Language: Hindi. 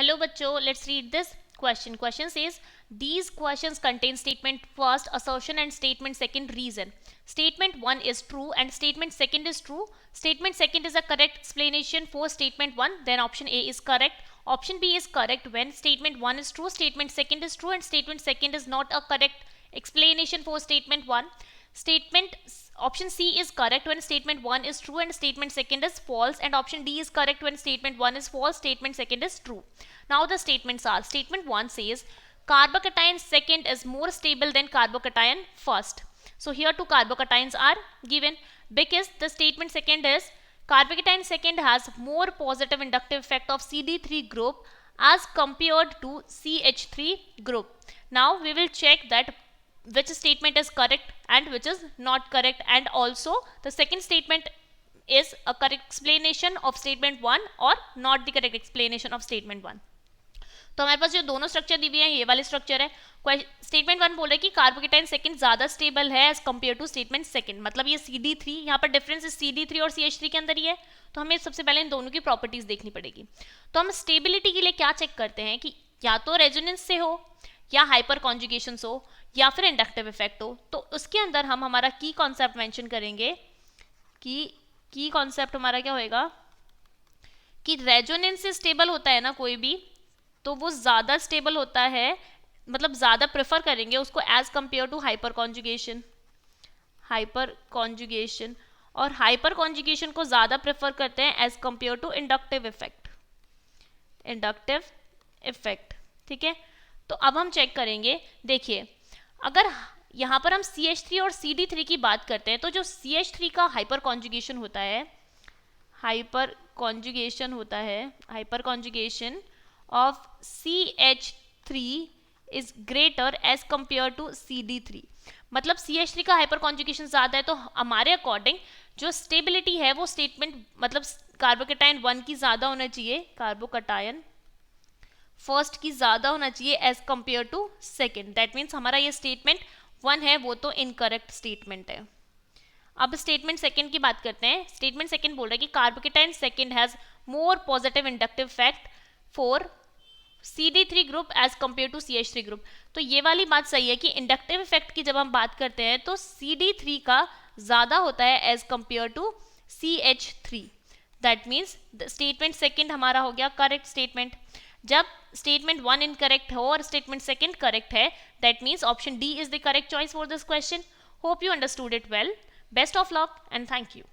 Hello बच्चों, let's read this question. Question says these questions contain statement first assertion and statement second reason. Statement 1 is true and statement second is true. Statement second is a correct explanation for statement 1. Then option A is correct. Option B is correct when statement 1 is true, statement second is true, and statement second is not a correct explanation for statement 1. Statement option C is correct when statement 1 is true and statement second is false, and option D is correct when statement 1 is false, statement second is true. Now the statements are: statement 1 says carbocation second is more stable than carbocation first. So here two carbocations are given because the statement second is carbocation second has more positive inductive effect of CD3 group as compared to CH3 group. Now we will check that which statement is correct and which is not correct, and also the second statement is a correct explanation of statement 1 or not the correct explanation of statement 1. तो हमारे पास जो दोनों स्ट्रक्चर दी हुई है ये वाले स्ट्रक्चर है. स्टेटमेंट 1 बोल रहा है कि कार्बोकेटाइन सेकंड ज्यादा स्टेबल है as compare to statement second. मतलब ये CD3, यहाँ पर डिफरेंस CD3 और CH3 के अंदर ही है. तो हमें सबसे पहले इन दोनों की प्रॉपर्टीज देखनी पड़ेगी. तो हम स्टेबिलिटी के लिए क्या चेक करते हैं कि या तो रेजोनेंस से हो या हाइपर कॉन्जुगेशन हो या फिर इंडक्टिव इफेक्ट हो. तो उसके अंदर हम हमारा की कॉन्सेप्ट मेंशन करेंगे कि की कॉन्सेप्ट हमारा क्या होएगा कि रेजोनेंस से स्टेबल होता है ना कोई भी, तो वो ज़्यादा स्टेबल होता है, मतलब ज़्यादा प्रेफर करेंगे उसको as compare to hyperconjugation. Hyperconjugation और हाइपर कॉन्जुगेशन को ज़्यादा प्रेफर करते हैं as compare to inductive effect. Inductive effect, ठीक है. तो अब हम चेक करेंगे. देखिए अगर यहाँ पर हम CH3 और CD3 की बात करते हैं तो जो CH3 का हाइपर कॉन्जुगेशन होता है, hyper conjugation of CH3 is greater as compared to CD3. मतलब CH3 का हाइपर कॉन्जुगेशन ज़्यादा है तो हमारे अकॉर्डिंग जो स्टेबिलिटी है वो स्टेटमेंट मतलब कार्बोकेटाइन 1 की ज़्यादा होना चाहिए, कार्बोकेटाइन फर्स्ट की ज़्यादा होना चाहिए as compare to second. That means हमारा ये स्टेटमेंट 1 है वो तो इनकरेक्ट स्टेटमेंट है. अब स्टेटमेंट सेकेंड की बात करते हैं. स्टेटमेंट सेकेंड बोल रहा है कि carbocation second has more positive inductive effect for CD3 group as compare to CH3 group. तो ये वाली बात सही है कि इंडक्टिव इफेक्ट की जब हम बात करते हैं तो CD3 का ज़्यादा होता है as compare to CH3. That means statement second हमारा हो गया करेक्ट स्टेटमेंट. जब स्टेटमेंट 1 इनकरेक्ट हो और स्टेटमेंट सेकेंड करेक्ट है, that means option D is the correct choice for this question. Hope you understood it well. Best of luck and thank you.